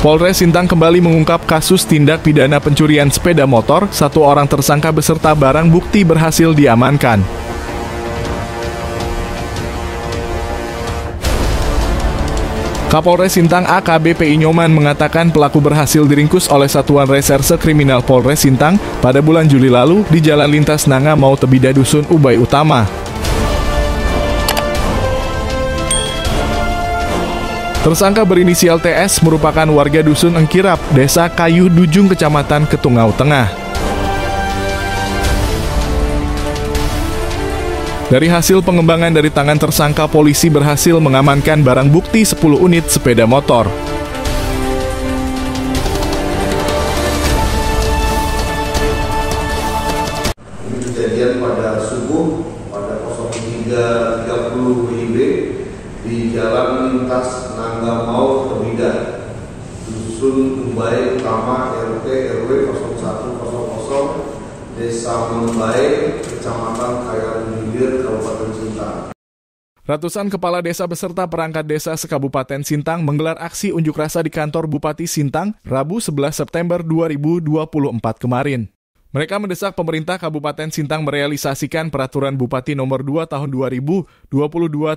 Polres Sintang kembali mengungkap kasus tindak pidana pencurian sepeda motor. 1 orang tersangka beserta barang bukti berhasil diamankan. Kapolres Sintang AKBP Nyoman mengatakan pelaku berhasil diringkus oleh Satuan Reserse Kriminal Polres Sintang pada bulan Juli lalu di Jalan Lintas Nanga Mau Tebida Dusun Ubay Utama. Tersangka berinisial TS merupakan warga Dusun Engkirap, Desa Kayuh Dujung, Kecamatan Ketungau Tengah. Dari hasil pengembangan dari tangan tersangka, polisi berhasil mengamankan barang bukti 10 unit sepeda motor. Ini kejadian pada subuh, pada 03.30 WIB di Jalan Lintas Nangga Mau Tebida, Dusun Ubay Utama, RT RW 0100, Desa Membay, Kecamatan Kayangan Hilir, Kabupaten Sintang. Ratusan kepala desa beserta perangkat desa se-Kabupaten Sintang menggelar aksi unjuk rasa di kantor Bupati Sintang Rabu 11 September 2024 kemarin. Mereka mendesak pemerintah Kabupaten Sintang merealisasikan Peraturan Bupati Nomor 2 Tahun 2022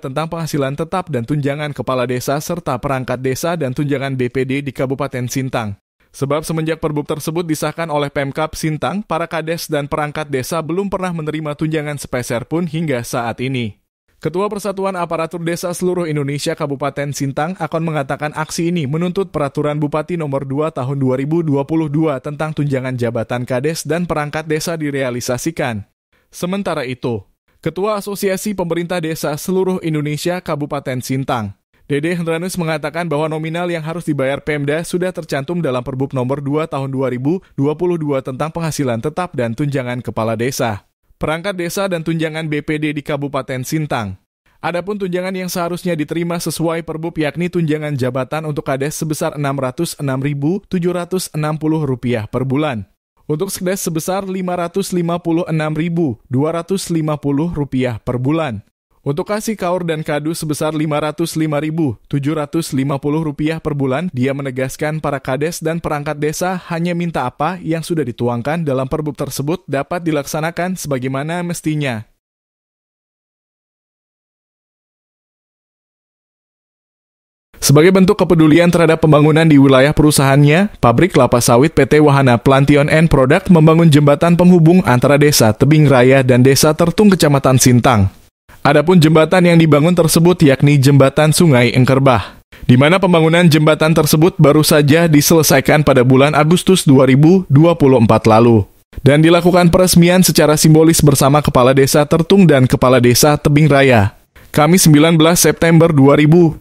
tentang penghasilan tetap dan tunjangan kepala desa serta perangkat desa dan tunjangan BPD di Kabupaten Sintang. Sebab semenjak Perbub tersebut disahkan oleh Pemkab Sintang, para kades dan perangkat desa belum pernah menerima tunjangan sepeser pun hingga saat ini. Ketua Persatuan Aparatur Desa Seluruh Indonesia Kabupaten Sintang akan mengatakan aksi ini menuntut Peraturan Bupati Nomor 2 Tahun 2022 tentang tunjangan jabatan kades dan perangkat desa direalisasikan. Sementara itu, Ketua Asosiasi Pemerintah Desa Seluruh Indonesia Kabupaten Sintang, Dede Hendranus, mengatakan bahwa nominal yang harus dibayar Pemda sudah tercantum dalam Perbub Nomor 2 Tahun 2022 tentang penghasilan tetap dan tunjangan kepala desa, perangkat desa dan tunjangan BPD di Kabupaten Sintang. Adapun tunjangan yang seharusnya diterima sesuai Perbub yakni tunjangan jabatan untuk kades sebesar Rp606.760 per bulan. Untuk sekdes sebesar Rp556.250 per bulan. Untuk kasih kaur dan kadu sebesar Rp505.750 per bulan, dia menegaskan para kades dan perangkat desa hanya minta apa yang sudah dituangkan dalam Perbub tersebut dapat dilaksanakan sebagaimana mestinya. Sebagai bentuk kepedulian terhadap pembangunan di wilayah perusahaannya, pabrik kelapa sawit PT Wahana Plantation and Product membangun jembatan penghubung antara Desa Tebing Raya dan Desa Tertung, Kecamatan Sintang. Adapun jembatan yang dibangun tersebut yakni Jembatan Sungai Engkerbah, di mana pembangunan jembatan tersebut baru saja diselesaikan pada bulan Agustus 2024 lalu, dan dilakukan peresmian secara simbolis bersama Kepala Desa Tertung dan Kepala Desa Tebing Raya, Kamis 19 September 2024.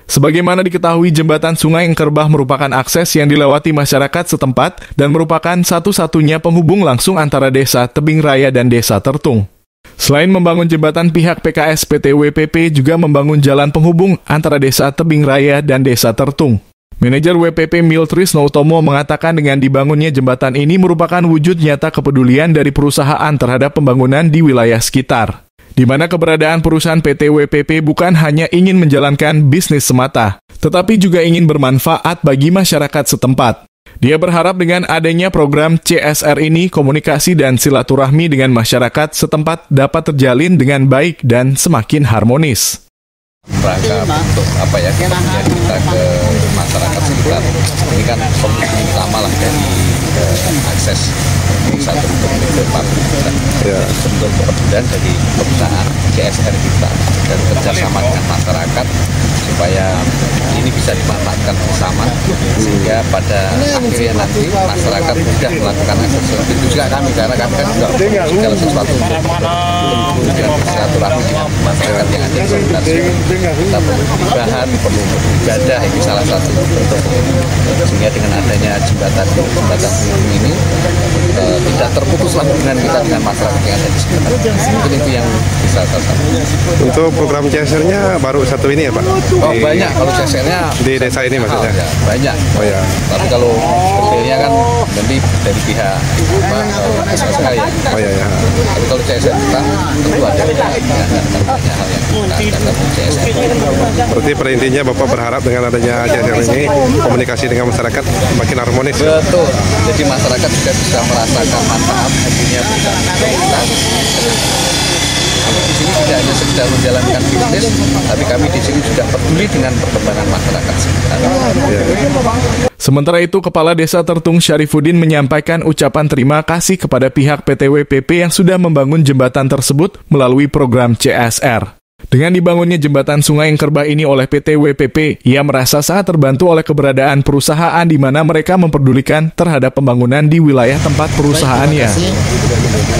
Sebagaimana diketahui, Jembatan Sungai Engkerbah merupakan akses yang dilewati masyarakat setempat dan merupakan satu-satunya penghubung langsung antara Desa Tebing Raya dan Desa Tertung. Selain membangun jembatan, pihak PKS PT WPP juga membangun jalan penghubung antara Desa Tebing Raya dan Desa Tertung. Manajer WPP Miltrisno Utomo mengatakan dengan dibangunnya jembatan ini merupakan wujud nyata kepedulian dari perusahaan terhadap pembangunan di wilayah sekitar, di mana keberadaan perusahaan PT WPP bukan hanya ingin menjalankan bisnis semata, tetapi juga ingin bermanfaat bagi masyarakat setempat. Dia berharap dengan adanya program CSR ini, komunikasi dan silaturahmi dengan masyarakat setempat dapat terjalin dengan baik dan semakin harmonis. Rangka untuk kemudian kita ke masyarakat sekitar. Ini kan komitmen utama lah dari akses satu untuk ke pabrik. Bentuk kepedulian dari perusahaan CSR kita dan kerjasama dengan masyarakat supaya ini bisa dimanfaatkan bersama, sehingga pada akhirnya nanti masyarakat mudah melakukan akses. Itu juga kami, karena kami kan juga segala sesuatu untuk bersilaturahmi dengan masyarakat yang ada di sekitar sini. Kita perlu ibadah, perlu beribadah, ini salah satu bentuk. Sehingga dengan adanya jembatan ini tidak terputus lah hubungan kita dengan masyarakat yang ada di sekitar. Mungkin itu yang bisa saya sampaikan. Untuk program CSR-nya baru satu ini ya Pak? Oh banyak, kalau CSR-nya di desa ini maksudnya? Ya, banyak. Oh ya. Tapi kalau detailnya kan nanti dari pihak SSK ya. Oh ya ya. Tapi kalau CSR kita tentu ada banyak hal yang kita akan CSR. Berarti pada intinya Bapak berharap dengan adanya CSR ini komunikasi dengan masyarakat makin harmonis. Betul. Jadi masyarakat juga bisa merasakan manfaat hadirnya perusahaan kita. Kami di sini tidak hanya sekedar menjalankan bisnis, tapi kami di sini sudah peduli dengan perkembangan masyarakat sekitar. Sementara itu, Kepala Desa Tertung Syarifuddin menyampaikan ucapan terima kasih kepada pihak PT WPP yang sudah membangun jembatan tersebut melalui program CSR. Dengan dibangunnya jembatan Sungai Engkerbah ini oleh PT WPP, ia merasa sangat terbantu oleh keberadaan perusahaan di mana mereka memperdulikan terhadap pembangunan di wilayah tempat perusahaannya.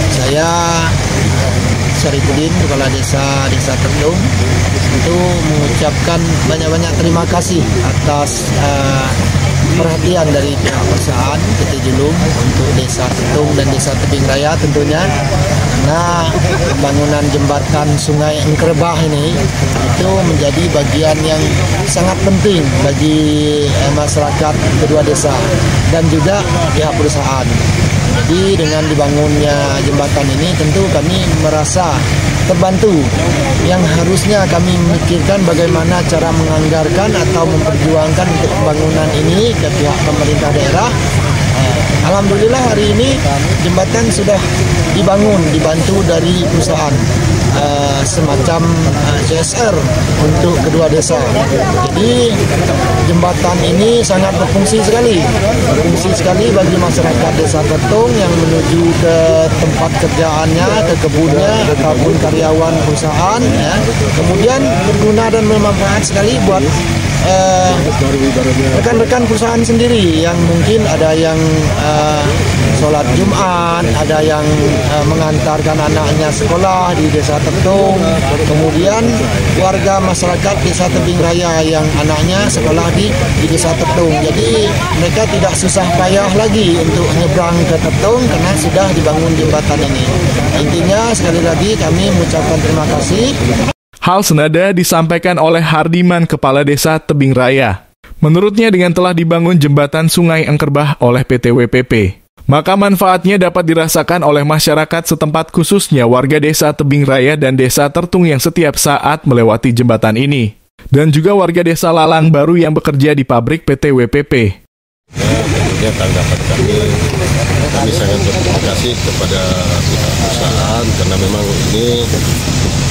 Saya Syarifuddin, Kepala Desa Tertung, itu mengucapkan banyak-banyak terima kasih atas perhatian dari pihak perusahaan PT Julum untuk Desa Tertung dan Desa Tebing Raya tentunya, karena pembangunan jembatan Sungai Engkerbah ini itu menjadi bagian yang sangat penting bagi masyarakat kedua desa dan juga pihak perusahaan. Jadi dengan dibangunnya jembatan ini tentu kami merasa terbantu, yang harusnya kami memikirkan bagaimana cara menganggarkan atau memperjuangkan untuk pembangunan ini ke pihak pemerintah daerah. Alhamdulillah hari ini jembatan sudah dibangun, dibantu dari perusahaan semacam CSR untuk kedua desa. Jadi jembatan ini sangat berfungsi sekali bagi masyarakat Desa Tertung yang menuju ke tempat kerjaannya, ke kebunnya ataupun karyawan perusahaan. Ya. Kemudian berguna dan bermanfaat sekali buat rekan-rekan perusahaan sendiri yang mungkin ada yang sholat Jumat, ada yang mengantarkan anaknya sekolah di Desa Tertung, kemudian warga masyarakat Desa Tebing Raya yang anaknya sekolah di Desa Tertung. Jadi mereka tidak susah payah lagi untuk nyebrang ke Tertung karena sudah dibangun jembatan ini. Intinya sekali lagi kami mengucapkan terima kasih. Hal senada disampaikan oleh Hardiman, Kepala Desa Tebing Raya. Menurutnya dengan telah dibangun jembatan Sungai Engkerbah oleh PT WPP, maka manfaatnya dapat dirasakan oleh masyarakat setempat khususnya warga Desa Tebing Raya dan Desa Tertung yang setiap saat melewati jembatan ini. Dan juga warga Desa Lalang Baru yang bekerja di pabrik PT WPP. Tentunya tanggapan kami sangat berterima kasih kepada pihak perusahaan karena memang ini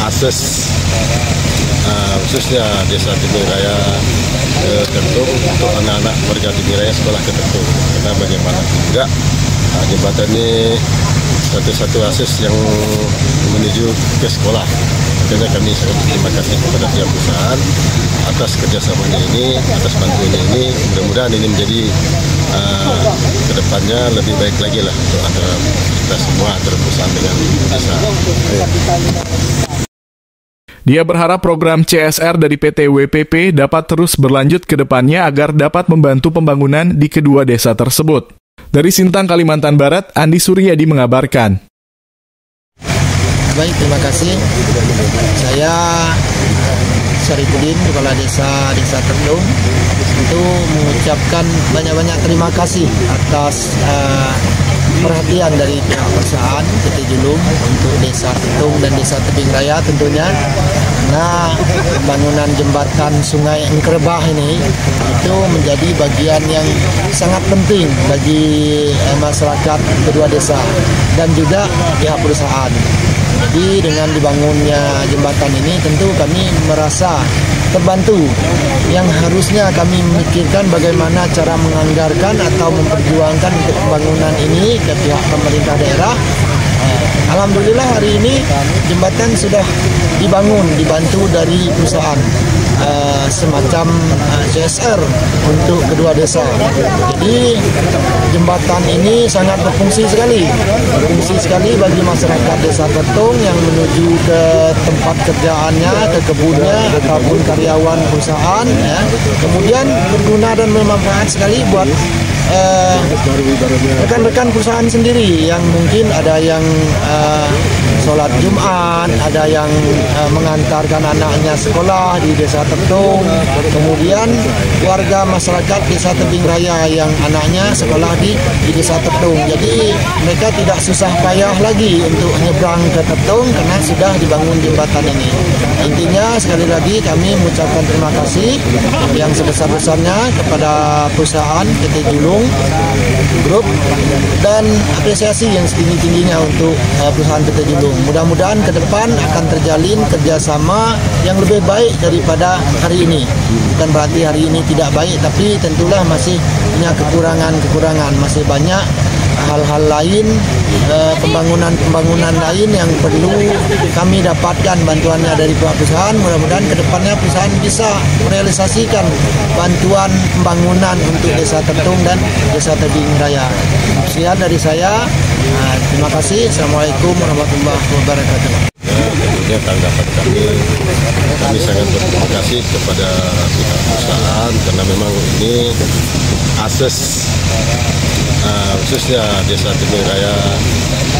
akses khususnya Desa Tebing Raya ke Tertung untuk anak-anak warga Tebing Raya sekolah ke Tertung. Karena bagaimana juga jembatan ini satu-satu akses yang menuju ke sekolah. Makanya kami sangat berterima kasih kepada pihak perusahaan atas kerjasamanya ini, atas bantuannya ini. Mudah-mudahan ini menjadi kedepannya lebih baik lagi lah untuk antara kita semua, antara perusahaan dengan desa. Dia berharap program CSR dari PT WPP dapat terus berlanjut ke depannya agar dapat membantu pembangunan di kedua desa tersebut. Dari Sintang, Kalimantan Barat, Andi Suryadi mengabarkan. Baik, terima kasih. Saya Syarifuddin, Kepala Desa Tertung, itu mengucapkan banyak-banyak terima kasih atas perhatian dari pihak perusahaan PT Julum untuk Desa Tertung dan Desa Tebing Raya tentunya, karena pembangunan jembatan Sungai Engkerbah ini itu menjadi bagian yang sangat penting bagi masyarakat kedua desa dan juga pihak perusahaan. Jadi dengan dibangunnya jembatan ini tentu kami merasa terbantu, yang harusnya kami memikirkan bagaimana cara menganggarkan atau memperjuangkan untuk pembangunan ini ke pihak pemerintah daerah. Alhamdulillah hari ini jembatan sudah dibangun, dibantu dari perusahaan semacam CSR untuk kedua desa. Jadi jembatan ini sangat berfungsi sekali bagi masyarakat Desa Tertung yang menuju ke tempat kerjaannya, ke kebunnya ataupun karyawan perusahaan. Ya. Kemudian berguna dan bermanfaat sekali buat rekan-rekan perusahaan sendiri yang mungkin ada yang sholat Jumat, ada yang mengantarkan anaknya sekolah di Desa Tertung, kemudian warga masyarakat Desa Tebing Raya yang anaknya sekolah di Desa Tertung. Jadi mereka tidak susah payah lagi untuk nyebrang ke Tertung karena sudah dibangun jembatan ini. Intinya sekali lagi kami mengucapkan terima kasih yang sebesar-besarnya kepada perusahaan PT Julung Group dan apresiasi yang setinggi-tingginya untuk perusahaan PT Julung. Mudah-mudahan ke depan akan terjalin kerjasama yang lebih baik daripada hari ini. Bukan berarti hari ini tidak baik, tapi tentulah masih punya kekurangan-kekurangan. Masih banyak hal-hal lain, pembangunan lain yang perlu kami dapatkan bantuannya dari pihak perusahaan. Mudah-mudahan ke depannya perusahaan bisa merealisasikan bantuan pembangunan untuk Desa Tertung dan Desa Tebing Raya. Sekian dari saya. Terima kasih. Assalamualaikum warahmatullahi wabarakatuh. Tentunya tanggapan kami sangat berterima kasih kepada pihak perusahaan karena memang ini akses khususnya Desa Tebing Raya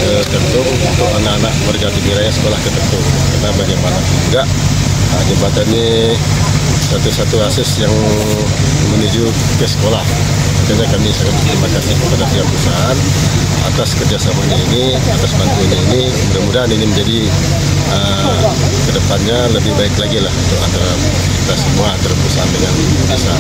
ke Tertung untuk anak-anak warga Tebing Raya sekolah ke Tertung. Karena bagaimana juga jembatan ini satu-satu akses yang menuju ke sekolah. Makanya kami sangat berterima kasih kepada pihak perusahaan atas kerjasamanya ini, atas bantuannya ini. Mudah-mudahan ini menjadi kedepannya lebih baik lagi lah untuk antara kita semua, antara perusahaan dengan desa.